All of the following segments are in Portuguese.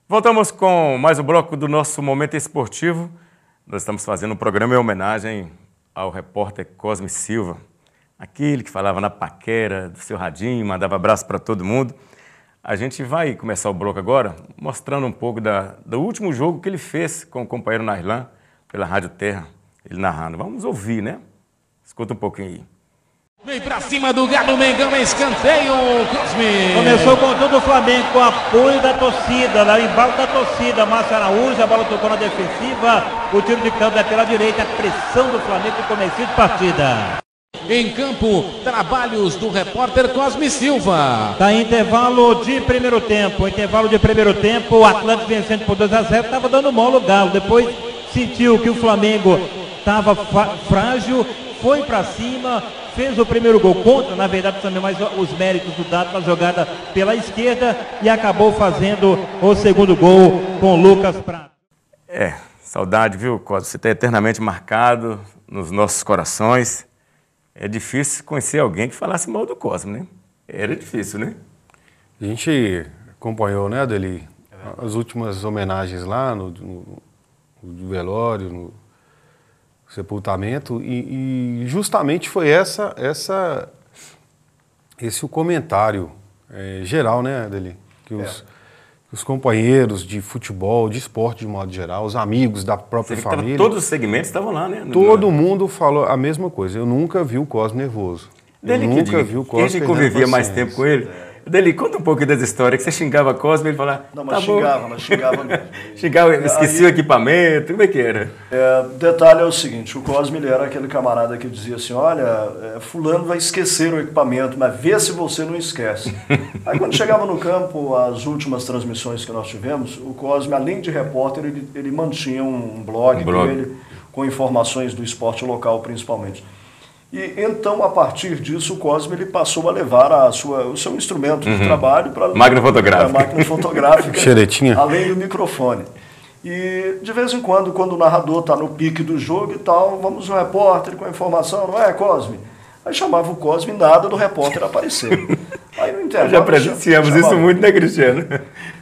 Voltamos com mais um bloco do nosso Momento Esportivo. Nós estamos fazendo um programa em homenagem ao repórter Cosme Silva, aquele que falava na paquera do seu radinho, mandava abraço para todo mundo. A gente vai começar o bloco agora mostrando um pouco do último jogo que ele fez com o companheiro Nairlan pela Rádio Terra, ele narrando. Vamos ouvir, né? Escuta um pouquinho aí. Vem pra cima do Galo, Mengão, escanteio, Cosme. Começou com todo o Flamengo, com apoio da torcida, lá embalo da torcida. Márcio Araújo, a bola tocou na defensiva, o tiro de canto é pela direita, a pressão do Flamengo no começo de partida. Em campo, trabalhos do repórter Cosme Silva. Está em intervalo de primeiro tempo, o Atlético vencendo por 2-0, estava dando mole o Galo, depois sentiu que o Flamengo estava frágil, foi para cima, fez o primeiro gol contra, na verdade também mais os méritos do Dado na jogada pela esquerda e acabou fazendo o segundo gol com Lucas Prato. Saudade, viu, Cosme? Você está eternamente marcado nos nossos corações. É difícil conhecer alguém que falasse mal do Cosme, né? Era difícil, né? A gente acompanhou, né, Adeli, as últimas homenagens lá no velório, no sepultamento, e justamente foi esse o comentário geral, né, Adeli? Que os companheiros de futebol, de esporte de modo geral, os amigos da própria família... Todos os segmentos estavam lá, né? Todo mundo falou a mesma coisa. Eu nunca vi o Cosme nervoso. Eu nunca vi o Cosme. Quem convivia mais tempo com ele... Dele, conta um pouco das histórias, que você xingava Cosme e ele falava... Não, mas xingava mesmo. Xingava, esquecia o equipamento, como é que era? Detalhe é o seguinte, o Cosme ele era aquele camarada que dizia assim, olha, fulano vai esquecer o equipamento, mas vê se você não esquece. Aí quando chegava no campo, as últimas transmissões que nós tivemos, o Cosme, além de repórter, ele mantinha um blog dele, com informações do esporte local principalmente. E então, a partir disso, o Cosme ele passou a levar o seu instrumento de trabalho para a máquina fotográfica, xeretinha, além do microfone. E de vez em quando o narrador está no pique do jogo e tal, vamos um repórter com a informação, não é, Cosme? Aí chamava o Cosme e nada do repórter aparecer. Aí no intervalo... Já presenciamos isso muito, né, Cristiano?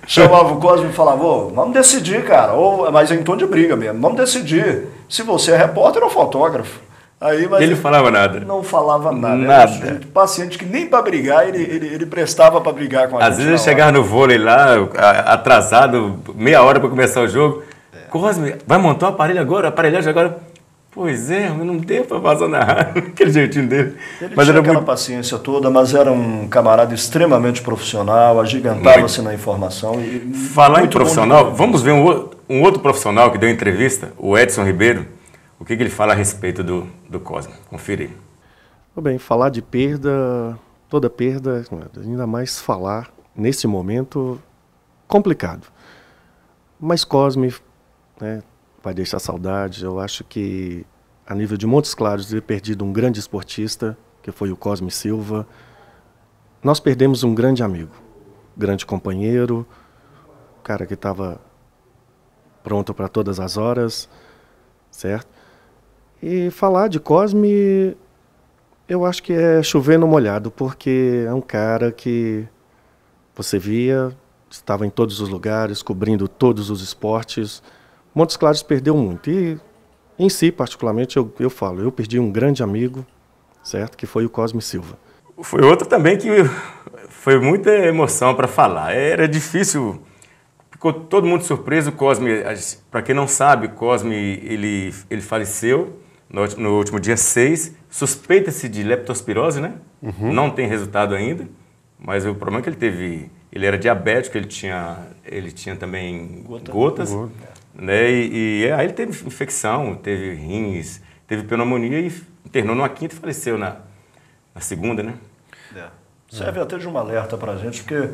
Chamava o Cosme e falava, vamos decidir, cara, mas em tom de briga mesmo, vamos decidir se você é repórter ou fotógrafo. Aí, mas ele falava nada? Não falava nada. Era um sujeito paciente que nem para brigar ele prestava para brigar com a gente. Às vezes ele chegava no vôlei lá, atrasado, meia hora para começar o jogo. Cosme, vai montar o aparelho agora, a aparelhagem agora? Pois é, mas não deu para fazer nada. Aquele jeitinho dele. Ele tinha aquela paciência toda, mas era um camarada extremamente profissional, agigantava-se na informação. Falar em profissional, vamos ver um outro profissional que deu entrevista, o Edson Ribeiro. O que ele fala a respeito do Cosme? Confira aí. Bem, falar de perda, toda perda, ainda mais falar nesse momento complicado. Mas Cosme, né, vai deixar saudade. Eu acho que a nível de Montes Claros ter perdido um grande esportista, que foi o Cosme Silva. Nós perdemos um grande amigo, grande companheiro, cara que estava pronto para todas as horas, certo? E falar de Cosme, eu acho que é chover no molhado, porque é um cara que você via, estava em todos os lugares, cobrindo todos os esportes. Montes Claros perdeu muito. E, em si, particularmente, eu falo, eu perdi um grande amigo, certo? Que foi o Cosme Silva. Foi outro também que foi muita emoção para falar. Era difícil, ficou todo mundo surpreso. O Cosme, para quem não sabe, Cosme ele faleceu no último dia 6, suspeita-se de leptospirose, né? Não tem resultado ainda, mas o problema é que ele era diabético, ele tinha também gotas, né? E aí ele teve infecção, teve rins, teve pneumonia e internou numa quinta e faleceu na segunda, né? Serve até de um alerta para a gente, porque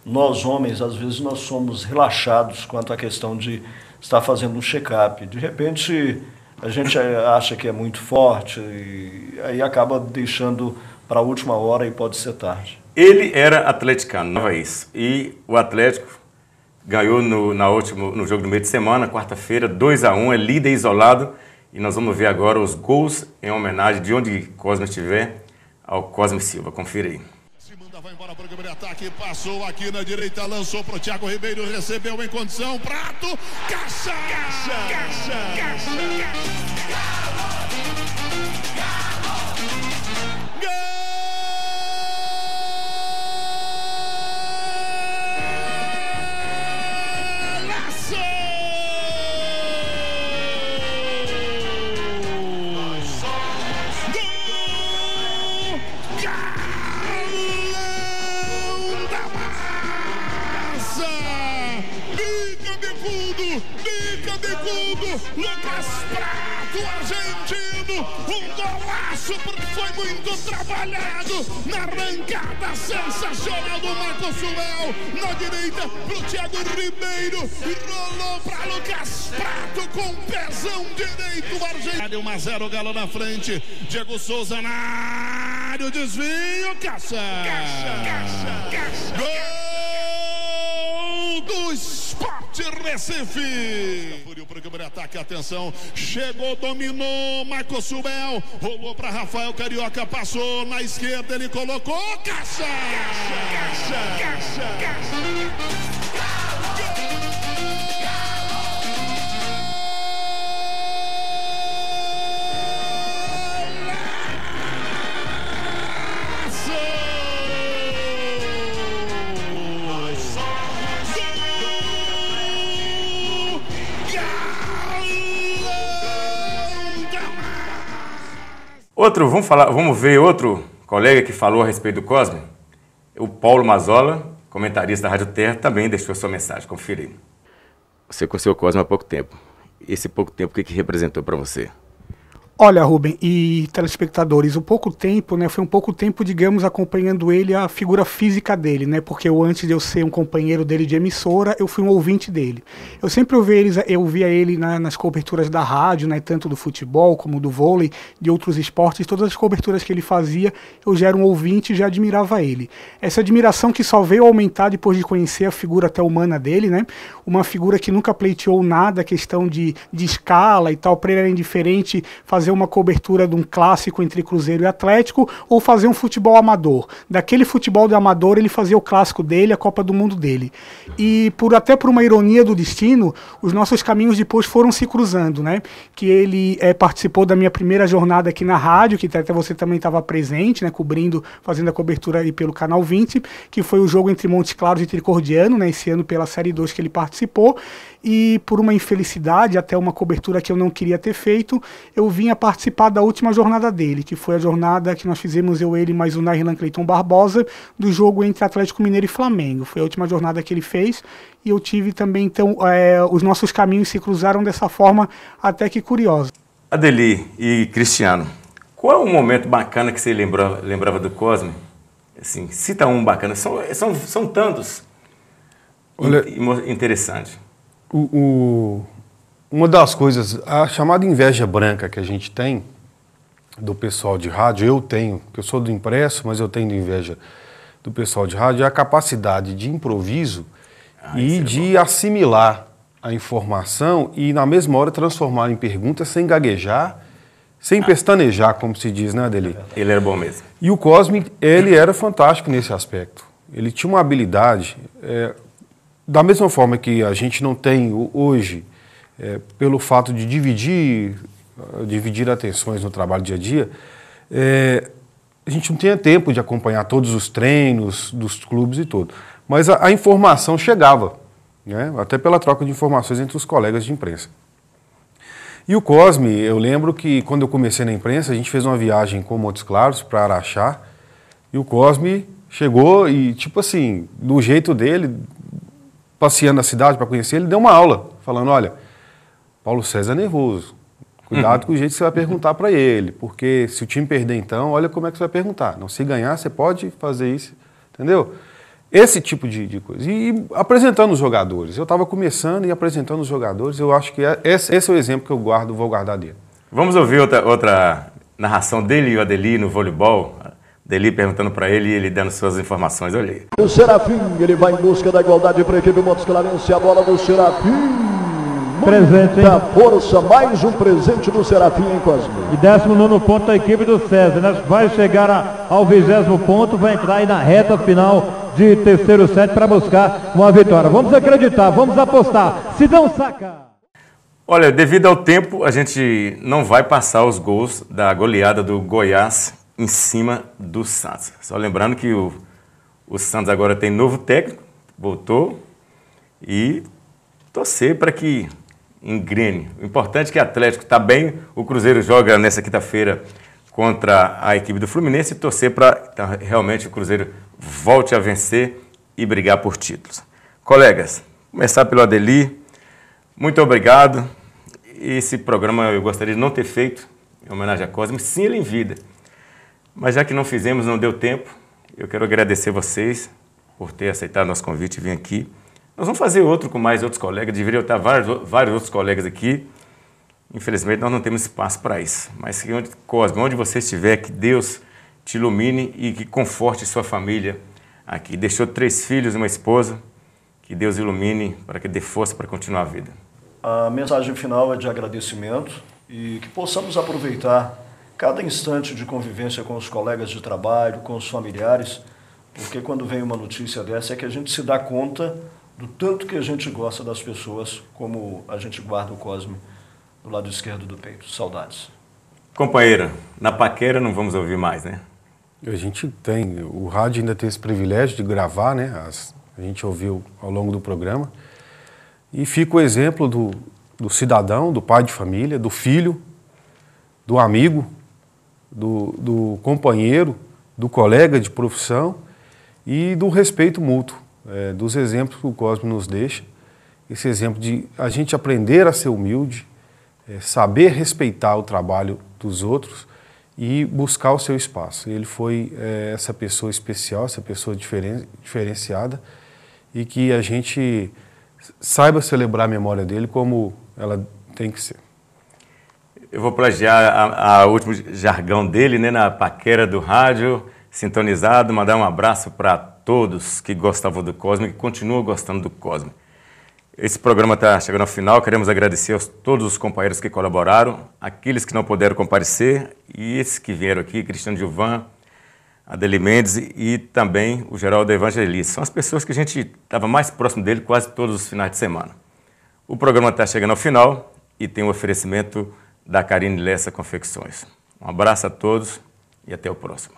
nós homens, às vezes, nós somos relaxados quanto à questão de estar fazendo um check-up. De repente... A gente acha que é muito forte e aí acaba deixando para a última hora e pode ser tarde. Ele era atleticano, não é isso. E o Atlético ganhou no jogo do meio de semana, quarta-feira, 2-1, é líder isolado. E nós vamos ver agora os gols em homenagem de onde Cosme estiver ao Cosme Silva. Confira aí. Se manda, vai embora para o primeiro ataque, passou aqui na direita, lançou para o Thiago Ribeiro, recebeu em condição, Prato, caixa! Lucas Prato, argentino, um golaço porque foi muito trabalhado na arrancada sensacional do Marco Suel, na direita pro Thiago Ribeiro, rolou para Lucas Prato com pezão direito, argentino, 1-0, Galo na frente, Diego Souza na área, o desvio, caixa. Gol do Sport Recife. Por o primeiro ataque, atenção, chegou, dominou, Marco Suel, rolou para Rafael Carioca, passou na esquerda, ele colocou, caixa! Vamos ver outro colega que falou a respeito do Cosme. O Paulo Mazola, comentarista da Rádio Terra, também deixou sua mensagem. Confira aí. Você conheceu o Cosme há pouco tempo. Esse pouco tempo, o que representou para você? Olha, Rubem e telespectadores, o pouco tempo, né, foi um pouco tempo, digamos, acompanhando ele, a figura física dele, né, porque antes de eu ser um companheiro dele de emissora, eu fui um ouvinte dele. Eu sempre ouvia ele nas coberturas da rádio, né, tanto do futebol como do vôlei, de outros esportes, todas as coberturas que ele fazia, eu já era um ouvinte e já admirava ele. Essa admiração que só veio aumentar depois de conhecer a figura até humana dele, né, uma figura que nunca pleiteou nada, questão de escala e tal, para ele era indiferente fazer uma cobertura de um clássico entre Cruzeiro e Atlético ou fazer um futebol amador. Daquele futebol de amador ele fazia o clássico dele, a Copa do Mundo dele. E até por uma ironia do destino, os nossos caminhos depois foram se cruzando, né? Que ele participou da minha primeira jornada aqui na rádio, que até você também estava presente, né? Fazendo a cobertura aí pelo Canal 20, que foi o jogo entre Montes Claros e Tricordiano, né? Esse ano pela Série 2 que ele participou. E por uma infelicidade, até uma cobertura que eu não queria ter feito, eu vim a participar da última jornada dele, que foi a jornada que nós fizemos, ele mais o Nairlan Cleiton Barbosa, do jogo entre Atlético Mineiro e Flamengo. Foi a última jornada que ele fez e eu tive também, então, os nossos caminhos se cruzaram dessa forma até que curiosa. Adeli e Cristiano, qual é um momento bacana que você lembrava do Cosme? Assim, cita um bacana, são tantos. Olha, interessante. Uma das coisas, a chamada inveja branca que a gente tem do pessoal de rádio, eu tenho, porque eu sou do impresso, mas eu tenho inveja do pessoal de rádio, é a capacidade de improviso e de assimilar a informação e na mesma hora transformar em perguntas sem gaguejar, sem pestanejar, como se diz, né, Adeli? Ele era bom mesmo. E o Cosme, ele era fantástico nesse aspecto. Ele tinha uma habilidade, da mesma forma que a gente não tem hoje, pelo fato de dividir atenções no trabalho dia a dia, a gente não tinha tempo de acompanhar todos os treinos dos clubes e tudo. Mas a informação chegava, né? Até pela troca de informações entre os colegas de imprensa. E o Cosme, eu lembro que quando eu comecei na imprensa, a gente fez uma viagem com Montes Claros para Araxá, e o Cosme chegou e, tipo assim, do jeito dele, passeando na cidade para conhecer, ele deu uma aula, falando, olha, Paulo César é nervoso, cuidado com o jeito que você vai perguntar para ele, porque se o time perder então, olha como é que você vai perguntar. Não, se ganhar, você pode fazer isso, entendeu? Esse tipo de coisa. E apresentando os jogadores. Eu estava começando e apresentando os jogadores, eu acho que esse é o exemplo que eu vou guardar dele. Vamos ouvir outra narração dele e o Adeli no voleibol. Adeli perguntando para ele e ele dando suas informações. Olha aí. O Serafim, ele vai em busca da igualdade para a equipe Montes Clarense. A bola do Serafim. Presente, hein? Muita força, mais um presente do Serafim, hein, Cosme? E 19º ponto da equipe do César, né? Vai chegar ao 20º ponto, vai entrar aí na reta final de terceiro set para buscar uma vitória. Vamos acreditar, vamos apostar. Sidão Saca. Olha, devido ao tempo, a gente não vai passar os gols da goleada do Goiás em cima do Santos. Só lembrando que o Santos agora tem novo técnico, voltou, e torcer para que engrene. O importante é que o Atlético está bem, o Cruzeiro joga nessa quinta-feira contra a equipe do Fluminense, e torcer para realmente o Cruzeiro volte a vencer e brigar por títulos. Colegas, começar pelo Adeli, muito obrigado. Esse programa eu gostaria de não ter feito em homenagem a Cosme, sim, ele em vida. Mas já que não fizemos, não deu tempo, eu quero agradecer vocês por ter aceitado nosso convite e vir aqui. Nós vamos fazer outro com mais outros colegas, deveriam estar vários outros colegas aqui. Infelizmente, nós não temos espaço para isso. Mas, Cosme, onde você estiver, que Deus te ilumine e que conforte sua família aqui. Deixou 3 filhos e uma esposa, que Deus ilumine para que dê força para continuar a vida. A mensagem final é de agradecimento e que possamos aproveitar cada instante de convivência com os colegas de trabalho, com os familiares, porque quando vem uma notícia dessa é que a gente se dá conta do tanto que a gente gosta das pessoas, como a gente guarda o Cosme do lado esquerdo do peito. Saudades. Companheira, na paquera não vamos ouvir mais, né? A gente tem, o rádio ainda tem esse privilégio de gravar, né? A gente ouviu ao longo do programa. E fica o exemplo do cidadão, do pai de família, do filho, do amigo, do companheiro, do colega de profissão e do respeito mútuo, dos exemplos que o Cosme nos deixa. Esse exemplo de a gente aprender a ser humilde, saber respeitar o trabalho dos outros e buscar o seu espaço. Ele foi essa pessoa especial, essa pessoa diferenciada, e que a gente saiba celebrar a memória dele como ela tem que ser. Eu vou plagiar o último jargão dele, né, na paquera do rádio, sintonizado, mandar um abraço para todos que gostavam do Cosme e que continuam gostando do Cosme. Esse programa está chegando ao final, queremos agradecer a todos os companheiros que colaboraram, aqueles que não puderam comparecer e esses que vieram aqui, Cristiano Gilvan, Adeli Mendes e também o Geraldo Evangelista. São as pessoas que a gente estava mais próximo dele quase todos os finais de semana. O programa está chegando ao final e tem um oferecimento da Karine Lessa Confecções. Um abraço a todos e até o próximo.